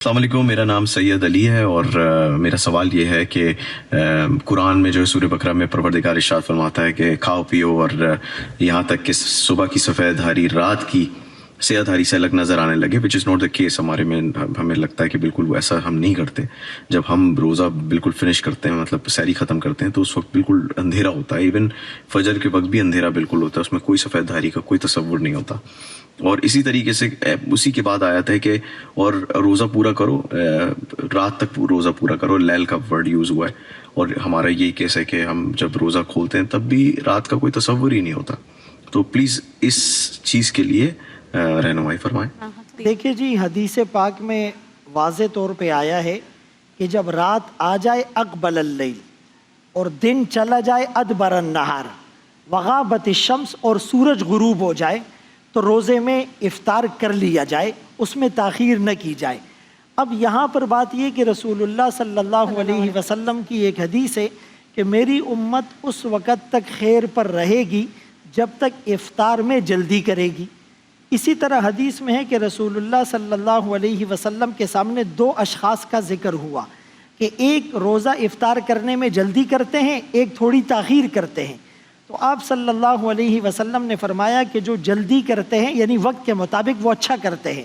السلام علیکم، میرا نام سید علی ہے اور میرا سوال یہ ہے کہ قرآن میں جو سورہ بقرہ میں پروردگار ارشاد فرماتا ہے کہ کھاؤ پیو اور یہاں تک کہ صبح کی سفید ہاری رات کی سیاہ دھاری سے الگ نظر آنے لگے، وچ از ناٹ دا کیس. ہمارے میں ہمیں لگتا ہے کہ بالکل ایسا ہم نہیں کرتے. جب ہم روزہ بالکل فنش کرتے ہیں، مطلب سحری ختم کرتے ہیں، تو اس وقت بالکل اندھیرا ہوتا ہے. ایون فجر کے وقت بھی اندھیرا بالکل ہوتا ہے، اس میں کوئی سفید دھاری کا کوئی تصور نہیں ہوتا. اور اسی طریقے سے اسی کے بعد آیت ہے کہ اور روزہ پورا کرو، رات تک روزہ پورا کرو. لیل کا ورڈ یوز ہوا ہے اور ہمارا یہی کیس ہے کہ ہم جب روزہ کھولتے ہیں تب بھی رات کا کوئی تصور ہی نہیں ہوتا. تو پلیز اس چیز کے لیے رہنمائی فرمائیں. دیکھیے جی، حدیث پاک میں واضح طور پہ آیا ہے کہ جب رات آ جائے اقبل اللیل اور دن چلا جائے ادبر النہار وغابت الشمس اور سورج غروب ہو جائے تو روزے میں افطار کر لیا جائے، اس میں تاخیر نہ کی جائے. اب یہاں پر بات یہ کہ رسول اللہ صلی اللہ علیہ وسلم کی ایک حدیث ہے کہ میری امت اس وقت تک خیر پر رہے گی جب تک افطار میں جلدی کرے گی. اسی طرح حدیث میں ہے کہ رسول اللہ صلی اللہ علیہ وسلم کے سامنے دو اشخاص کا ذکر ہوا کہ ایک روزہ افطار کرنے میں جلدی کرتے ہیں، ایک تھوڑی تاخیر کرتے ہیں. تو آپ صلی اللہ علیہ وسلم نے فرمایا کہ جو جلدی کرتے ہیں یعنی وقت کے مطابق وہ اچھا کرتے ہیں،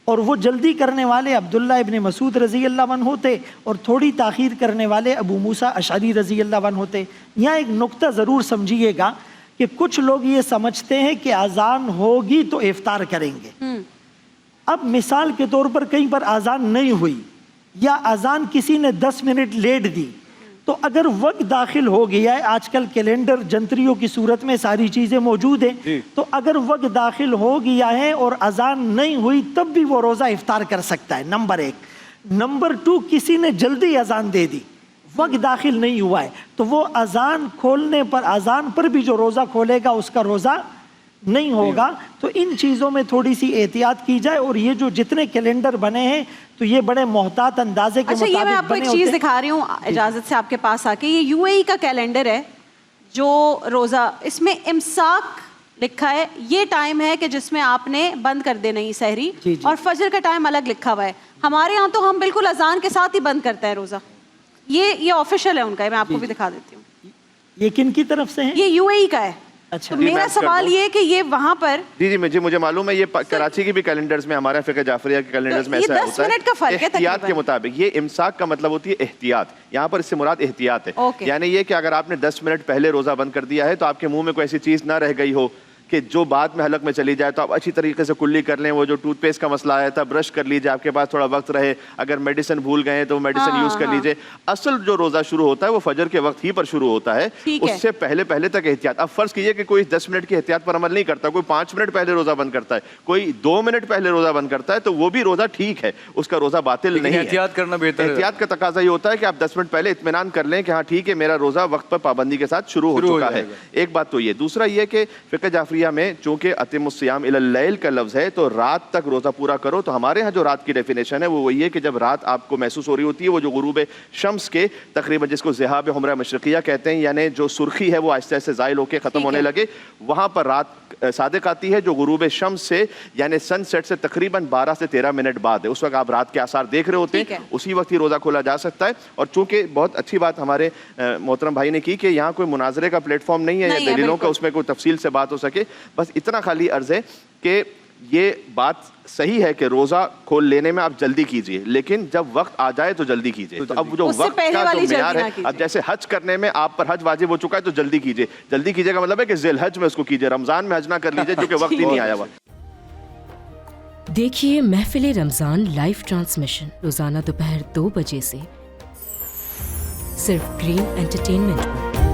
اور وہ جلدی کرنے والے عبداللہ ابن مسعود رضی اللہ عنہ ہوتے اور تھوڑی تاخیر کرنے والے ابو موسیٰ اشعری رضی اللہ عنہ ہوتے. یہاں ایک نقطہ ضرور سمجھیے گا کہ کچھ لوگ یہ سمجھتے ہیں کہ اذان ہوگی تو افطار کریں گے. اب مثال کے طور پر کہیں پر اذان نہیں ہوئی یا اذان کسی نے 10 منٹ لیٹ دی، تو اگر وقت داخل ہو گیا ہے، آج کل کیلنڈر جنتریوں کی صورت میں ساری چیزیں موجود ہیں، تو اگر وقت داخل ہو گیا ہے اور اذان نہیں ہوئی تب بھی وہ روزہ افطار کر سکتا ہے. نمبر 1. نمبر 2، کسی نے جلدی اذان دے دی، وقت داخل نہیں ہوا ہے، تو وہ اذان کھولنے پر، اذان پر بھی جو روزہ کھولے گا اس کا روزہ نہیں ہوگا. تو ان چیزوں میں تھوڑی سی احتیاط کی جائے. اور یہ جو جتنے کیلنڈر بنے ہیں تو یہ بڑے محتاط اندازے کے مطابق یہ میں آپ کو ایک چیز دکھا رہی ہوں اجازت سے آپ کے پاس آ کے. یہ یو اے ای کا کیلنڈر ہے جو روزہ، اس میں امساک لکھا ہے، یہ ٹائم ہے کہ جس میں آپ نے بند کر دینا ہی سحری، اور فجر کا ٹائم الگ لکھا ہوا ہے. ہمارے ہاں تو ہم بالکل اذان کے ساتھ ہی بند کرتے ہیں روزہ. یہ آفیشیل ہے ان کا، میں آپ کو بھی دکھا دیتی ہوں. یہ کن کی طرف سے ہے؟ یہ یو اے ای کا ہے. اچھا، تو میرا سوال یہ کہ یہ وہاں پر مجھے معلوم ہے، یہ کراچی کی بھی کیلنڈرز میں، ہمارے فقہ جعفریہ کے کیلنڈرز میں ایسا ہوتا ہے احتیاط کے مطابق. یہ امساک کا مطلب ہوتی ہے احتیاط، یہاں پر اس سے مراد احتیاط ہے. یعنی یہ کہ اگر آپ نے 10 منٹ پہلے روزہ بند کر دیا ہے تو آپ کے منہ میں کوئی ایسی چیز نہ رہ گئی ہو کہ جو بعد میں حلق میں چلی جائے، تو آپ اچھی طریقے سے کلی کر لیں. وہ جو ٹوتھ پیسٹ کا مسئلہ آیا تھا، برش کر لیجیے، آپ کے پاس تھوڑا وقت رہے. اگر میڈیسن بھول گئے تو میڈیسن یوز کر لیجیے. اصل جو روزہ شروع ہوتا ہے وہ فجر کے وقت ہی پر شروع ہوتا ہے، اس سے پہلے تک احتیاط. اب فرض کیجئے کہ کوئی 10 منٹ کی احتیاط پر عمل نہیں کرتا، کوئی 5 منٹ پہلے روزہ بند کرتا ہے، کوئی 2 منٹ پہلے روزہ بند کرتا ہے، تو وہ بھی روزہ ٹھیک ہے، اس کا روزہ باطل نہیں ہے. احتیاط کرنا بہتر ہے. احتیاط کا تقاضا یہ ہوتا ہے کہ آپ 10 منٹ پہلے اطمینان کر لیں کہ ہاں ٹھیک ہے، میرا روزہ وقت پر پابندی کے ساتھ شروع ہو چکا ہے. ایک بات تو یہ. دوسرا یہ کہ فقہ جعفریہ میں چونکہ اتم الصیام الی اللیل کا لفظ ہے تو رات تک روزہ پورا کرو. تو ہمارے ہاں جو رات کی ڈیفینیشن ہے وہ وہی ہے کہ جب رات آپ کو محسوس ہو رہی ہوتی ہے، وہ جو غروب شمس کے تقریباً، جس کو ذہاب حمرہ مشرقیہ کہتے ہیں، یعنی جو سرخی ہے وہ آہستہ آہستہ زائل ہو کے ختم ہونے لگے، وہاں پر رات صادق آتی ہے، جو غروب شمس سے یعنی سن سیٹ سے تقریباً 12 سے 13 منٹ بعد ہے. اس وقت آپ رات کے آثار دیکھ رہے ہوتے ہیں، اسی وقت ہی روزہ کھولا جا سکتا ہے. اور چونکہ بہت اچھی بات ہمارے محترم بھائی نے کی کہ یہاں کوئی مناظرے کا پلیٹ فارم نہیں ہے یا دلیلوں کا، اس میں کوئی تفصیل سے بات ہو سکے. بس اتنا خالی عرض ہے کہ یہ بات صحیح ہے کہ روزہ کھول لینے میں آپ جلدی کیجئے، لیکن جب وقت آ جائے تو جلدی کیجئے. تو اب جو وقت کا جو معیار ہے، اب جیسے حج کرنے میں آپ پر حج واجب ہو چکا ہے تو جلدی کیجئے. جلدی کیجئے کا مطلب ہے کہ ذی الحج میں اس کو کیجئے، رمضان میں حج نہ کر لیجئے کیونکہ وقت ہی نہیں آیا ہوا. دیکھیے محفل رمضان لائیو ٹرانسمیشن روزانہ دوپہر 2 بجے سے صرف گرین انٹرٹینمنٹ پر.